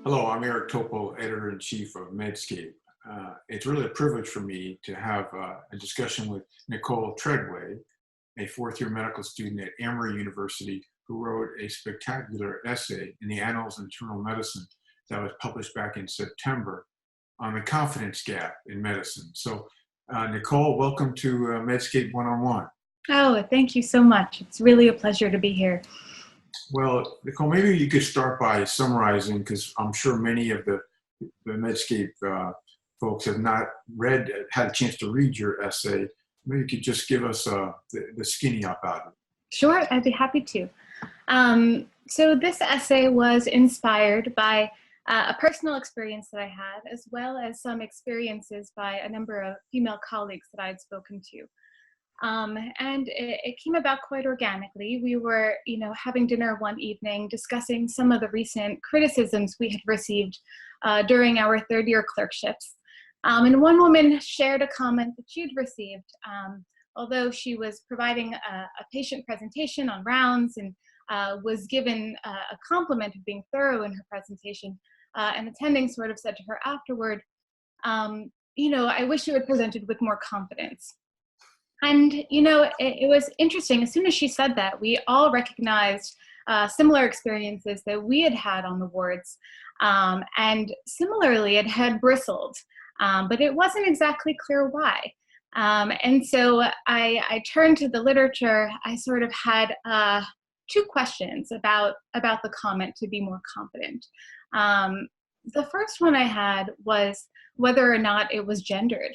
Hello, I'm Eric Topol, Editor-in-Chief of Medscape. It's really a privilege for me to have a discussion with Nicole Treadway, a fourth-year medical student at Emory University who wrote a spectacular essay in the Annals of Internal Medicine that was published back in September on the confidence gap in medicine. So, Nicole, welcome to Medscape One-on-One. Oh, thank you so much. It's really a pleasure to be here. Well, Nicole, maybe you could start by summarizing, because I'm sure many of the Medscape folks have not had a chance to read your essay. Maybe you could just give us the skinny up out of it. Sure, I'd be happy to. So this essay was inspired by a personal experience that I had, as well as some experiences by a number of female colleagues that I had spoken to. And it came about quite organically. We were, having dinner one evening, discussing some of the recent criticisms we had received during our third-year clerkships. And one woman shared a comment that she'd received, although she was providing a patient presentation on rounds and was given a compliment of being thorough in her presentation. And attending sort of said to her afterward, I wish you had presented with more confidence. And, it was interesting. As soon as she said that, we all recognized similar experiences that we had had on the wards. And similarly, it had bristled, but it wasn't exactly clear why. And so I turned to the literature. I sort of had two questions about the comment to be more confident. The first one I had was whether or not it was gendered.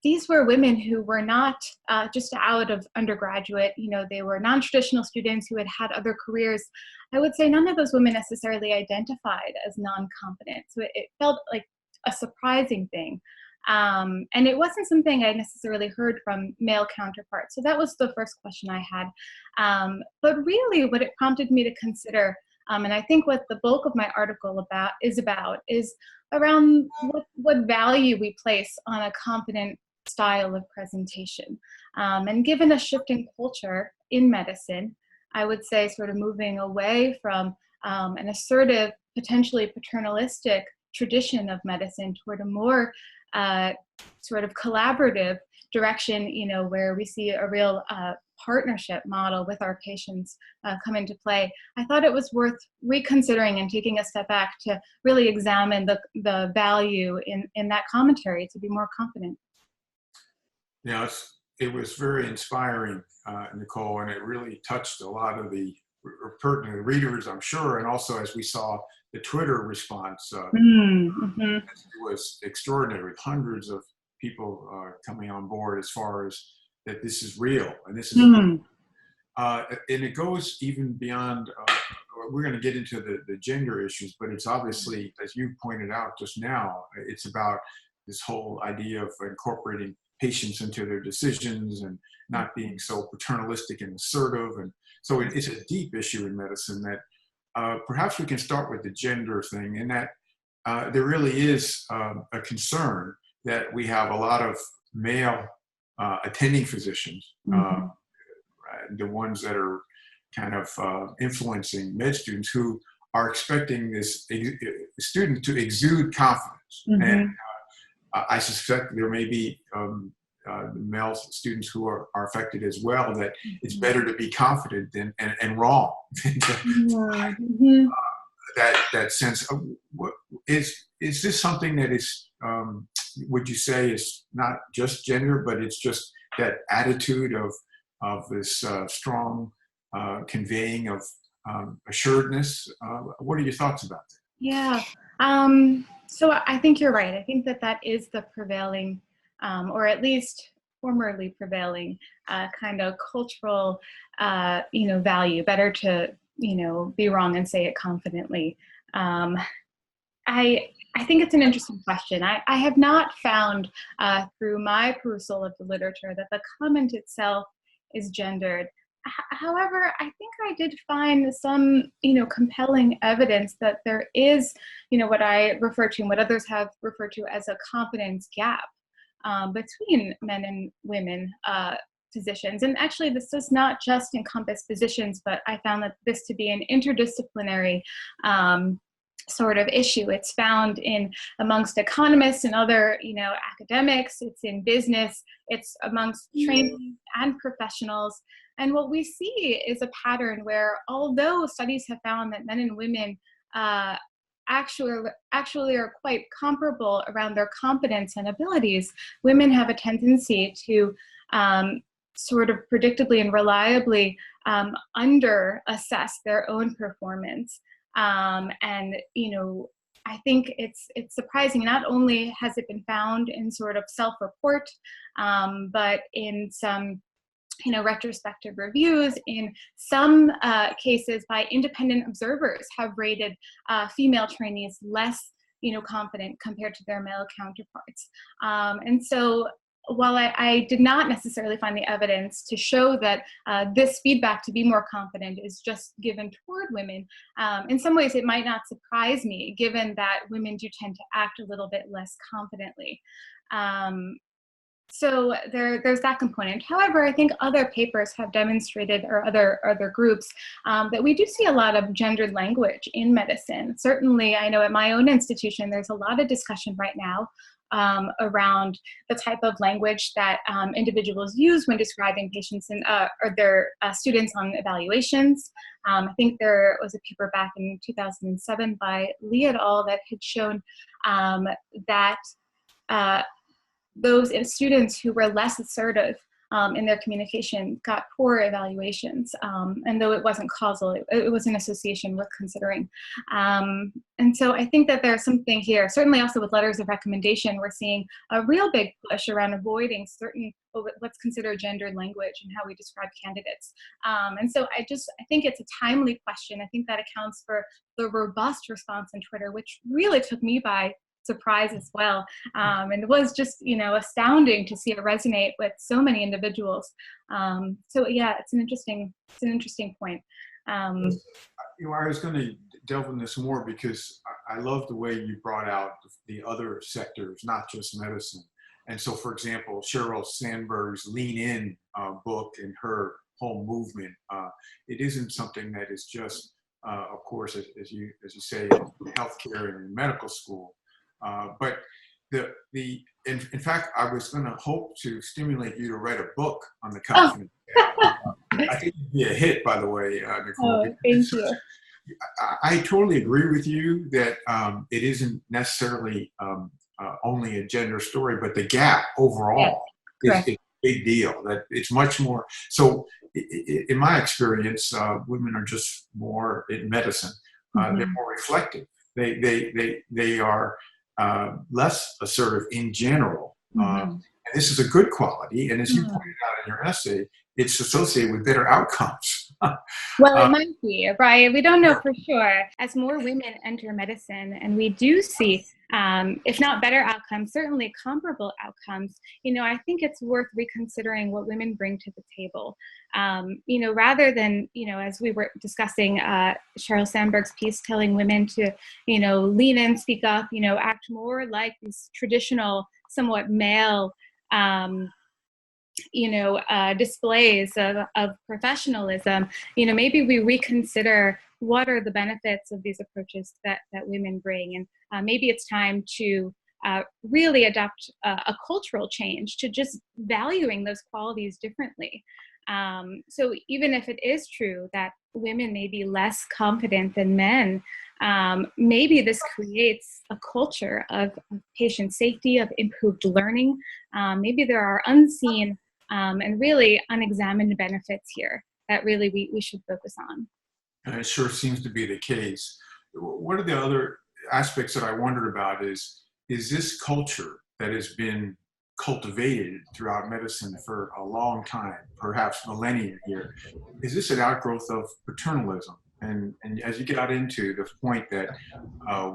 These were women who were not just out of undergraduate, they were non-traditional students who had had other careers. I would say none of those women necessarily identified as non-competent. So it felt like a surprising thing. And it wasn't something I necessarily heard from male counterparts. So that was the first question I had. But really what it prompted me to consider, and I think what the bulk of my article is around what value we place on a competent style of presentation. And given a shifting culture in medicine, I would say sort of moving away from an assertive, potentially paternalistic tradition of medicine toward a more sort of collaborative direction, where we see a real partnership model with our patients come into play. I thought it was worth reconsidering and taking a step back to really examine the value in that commentary to be more confident. Yeah, it was very inspiring, Nicole, and it really touched a lot of the pertinent readers, I'm sure, and also as we saw the Twitter response, it was extraordinary, with hundreds of people coming on board as far as that this is real, and this is and it goes even beyond, we're going to get into the gender issues, but it's obviously, as you pointed out just now, it's about this whole idea of incorporating patients into their decisions and not being so paternalistic and assertive. And so it's a deep issue in medicine that perhaps we can start with the gender thing, and that there really is a concern that we have a lot of male attending physicians, the ones that are kind of influencing med students, who are expecting this student to exude confidence. And I suspect there may be male students who are affected as well, that it's better to be confident and wrong. That sense of, is this something that is, would you say, is not just gender, but it's just that attitude of this strong conveying of assuredness? What are your thoughts about that? Yeah. So I think you're right. I think that is the prevailing, or at least formerly prevailing, kind of cultural, value. Better to, be wrong and say it confidently. I think it's an interesting question. I have not found through my perusal of the literature that the comment itself is gendered. However, I think I did find some, compelling evidence that there is, what I refer to and what others have referred to as a confidence gap between men and women physicians. And actually, this does not just encompass physicians, but I found that this to be an interdisciplinary sort of issue. It's found in amongst economists and other, academics. It's in business. It's amongst trainees and professionals. And what we see is a pattern where, although studies have found that men and women actually are quite comparable around their competence and abilities, women have a tendency to sort of predictably and reliably under assess their own performance. And I think it's surprising. Not only has it been found in sort of self-report, but in some retrospective reviews, in some cases by independent observers, have rated female trainees less confident compared to their male counterparts. And so while I did not necessarily find the evidence to show that this feedback to be more confident is just given toward women, in some ways it might not surprise me, given that women do tend to act a little bit less confidently. So there's that component. However, I think other papers have demonstrated, or other groups, that we do see a lot of gendered language in medicine. Certainly, I know at my own institution, there's a lot of discussion right now around the type of language that individuals use when describing patients or their students on evaluations. I think there was a paper back in 2007 by Lee et al. That had shown that those students who were less assertive in their communication got poor evaluations. And though it wasn't causal, it was an association with considering. And so I think that there's something here. Certainly also with letters of recommendation, we're seeing a real big push around avoiding certain what's considered gendered language and how we describe candidates. And so I think it's a timely question. I think that accounts for the robust response on Twitter, which really took me by surprise as well. And it was just, astounding to see it resonate with so many individuals. So yeah, it's an interesting point. I was going to delve in this more because I love the way you brought out the other sectors, not just medicine. And so, for example, Sheryl Sandberg's Lean In book and her whole movement, it isn't something that is just, of course, as you say, in healthcare and in medical school. But in fact, I was going to hope to stimulate you to write a book on the confidence. I think it'd be a hit, by the way, Nicole. Thank you. I totally agree with you that it isn't necessarily only a gender story, but the gap overall is a big deal. That it's much more. So, in my experience, women are just more in medicine. They're more reflective. They are less assertive in general. And this is a good quality. And as you pointed out in your essay, it's associated with better outcomes. Well, it might be, right? We don't know for sure. As more women enter medicine, and we do see, if not better outcomes, certainly comparable outcomes, I think it's worth reconsidering what women bring to the table. Rather than, as we were discussing, Sheryl Sandberg's piece telling women to, lean in, speak up, act more like these traditional, somewhat male, displays of professionalism, maybe we reconsider what are the benefits of these approaches that women bring. And maybe it's time to really adopt a cultural change to just valuing those qualities differently. So even if it is true that women may be less confident than men, maybe this creates a culture of patient safety, of improved learning. Maybe there are unseen and really unexamined benefits here that really we should focus on. And it sure seems to be the case. One of the other aspects that I wondered about is this culture that has been cultivated throughout medicine for a long time, perhaps millennia here, is this an outgrowth of paternalism? And as you get out into the point that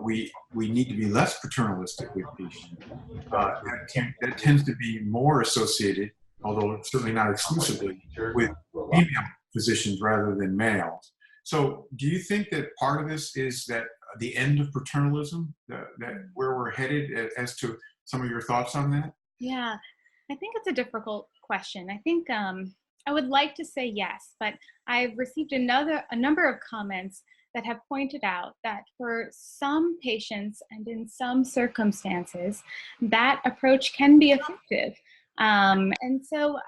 we need to be less paternalistic with patients, that tends to be more associated, although certainly not exclusively, with female physicians rather than males. So do you think that part of this is that the end of paternalism, that where we're headed, as to some of your thoughts on that? Yeah, I think it's a difficult question. I think I would like to say yes, but I've received a number of comments that have pointed out that for some patients and in some circumstances, that approach can be effective. And so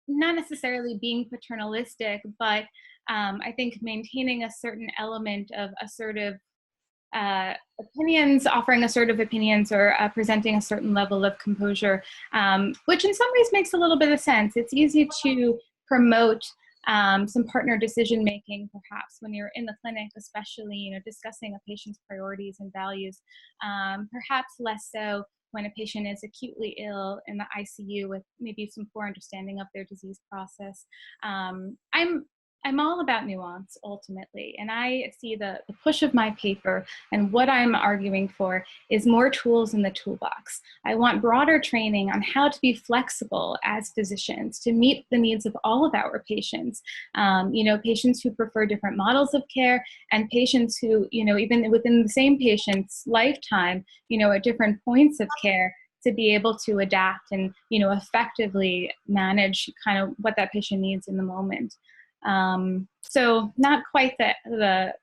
not necessarily being paternalistic, but I think maintaining a certain element of assertive opinions, offering assertive opinions, or presenting a certain level of composure, which in some ways makes a little bit of sense. It's easy to promote some partner decision making, perhaps when you're in the clinic, especially, discussing a patient's priorities and values. Perhaps less so when a patient is acutely ill in the ICU with maybe some poor understanding of their disease process. I'm all about nuance ultimately, and I see the push of my paper and what I'm arguing for is more tools in the toolbox. I want broader training on how to be flexible as physicians to meet the needs of all of our patients. Patients who prefer different models of care, and patients who, even within the same patient's lifetime, at different points of care, to be able to adapt and, effectively manage kind of what that patient needs in the moment. So not quite the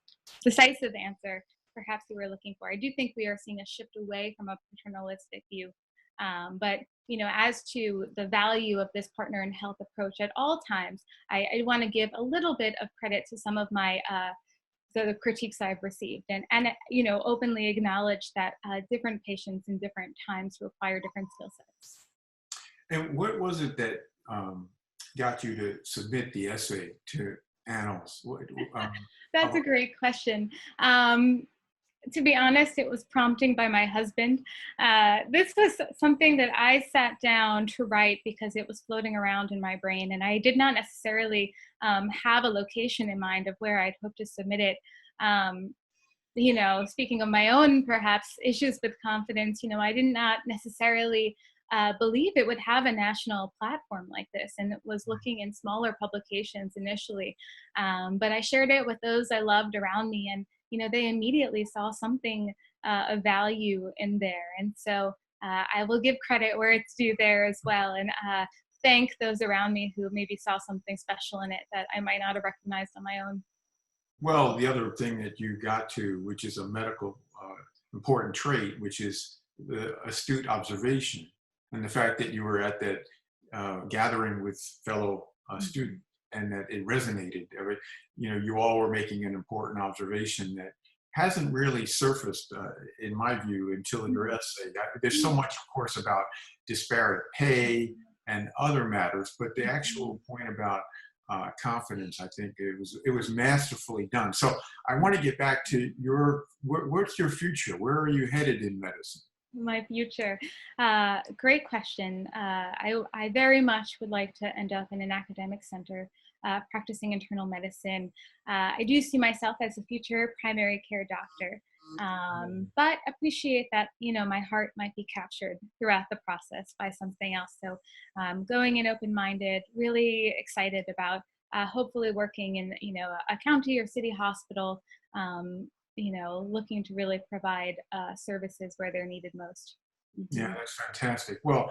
decisive answer perhaps you were looking for. I do think we are seeing a shift away from a paternalistic view. But, as to the value of this partner in health approach at all times, I want to give a little bit of credit to some of my the critiques I've received, and openly acknowledge that different patients in different times require different skill sets. And what was it that got you to submit the essay to Annals? That's a great question. To be honest, it was prompting by my husband. This was something that I sat down to write because it was floating around in my brain, and I did not necessarily have a location in mind of where I'd hope to submit it. Speaking of my own perhaps issues with confidence, I did not necessarily believe it would have a national platform like this, and it was looking in smaller publications initially. But I shared it with those I loved around me, and they immediately saw something of value in there. And so I will give credit where it's due there as well, and thank those around me who maybe saw something special in it that I might not have recognized on my own. Well, the other thing that you got to, which is a medical important trait, which is the astute observation, and the fact that you were at that gathering with fellow students, and that it resonated. You all were making an important observation that hasn't really surfaced, in my view, until your essay. There's so much, of course, about disparate pay and other matters, but the actual point about confidence, I think it was masterfully done. So I want to get back to what's your future? Where are you headed in medicine? My future. Great question. I very much would like to end up in an academic center practicing internal medicine. I do see myself as a future primary care doctor, but appreciate that, my heart might be captured throughout the process by something else. So going in open-minded, really excited about hopefully working in, a county or city hospital, looking to really provide services where they're needed most. Yeah, that's fantastic. Well,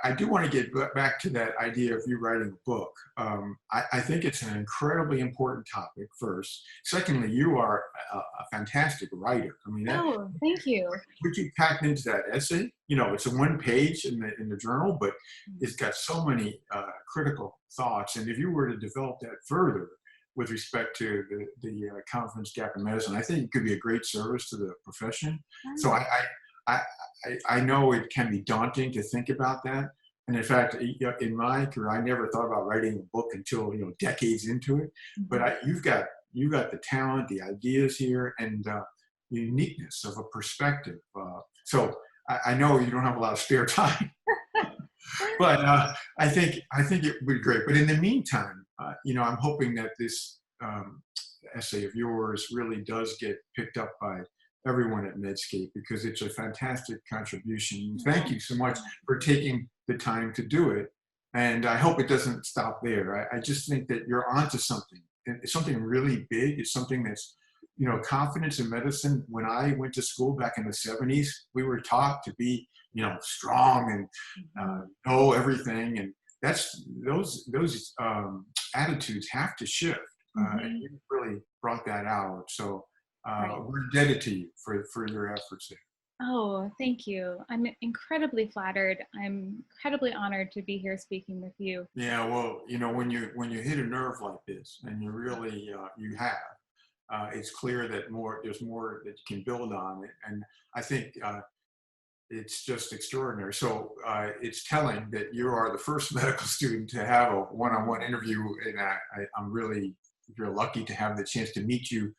I do want to get back to that idea of you writing a book. I think it's an incredibly important topic, first. Secondly, you are a fantastic writer. I mean, Thank you. What you packed into that essay, it's a one page in the journal, but it's got so many critical thoughts. And if you were to develop that further with respect to the confidence gap in medicine, I think it could be a great service to the profession. So I know it can be daunting to think about that. And in fact, in my career, I never thought about writing a book until, decades into it. But you've got the talent, the ideas here, and the uniqueness of a perspective. So I know you don't have a lot of spare time, but I think it would be great. But in the meantime, I'm hoping that this essay of yours really does get picked up by everyone at Medscape, because it's a fantastic contribution. Thank you so much for taking the time to do it. And I hope it doesn't stop there. I just think that you're onto something. It's something really big. It's something that's, confidence in medicine. When I went to school back in the 70s, we were taught to be, strong and know everything. And those attitudes have to shift. And you really brought that out. So Right. we're indebted to you for your efforts there. Oh, thank you. I'm incredibly flattered. I'm incredibly honored to be here speaking with you. Yeah, well, when you hit a nerve like this, and you really you have, it's clear that there's more that you can build on it, and I think it's just extraordinary. So it's telling that you are the first medical student to have a one-on-one interview, and I'm really real lucky to have the chance to meet you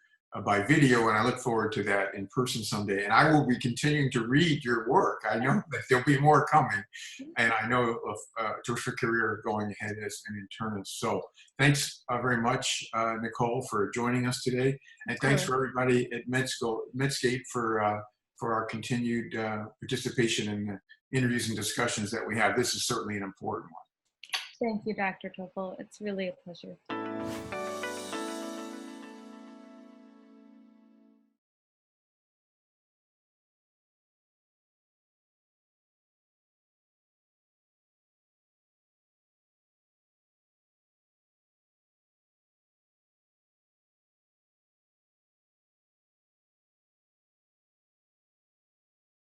by video, and I look forward to that in person someday. And I will be continuing to read your work. I know that there'll be more coming, and I know of a terrific career going ahead as an internist. So thanks very much, Nicole, for joining us today, and thanks for everybody at Medscape for our continued participation in the interviews and discussions that we have. This is certainly an important one. Thank you, Dr. Topol. It's really a pleasure.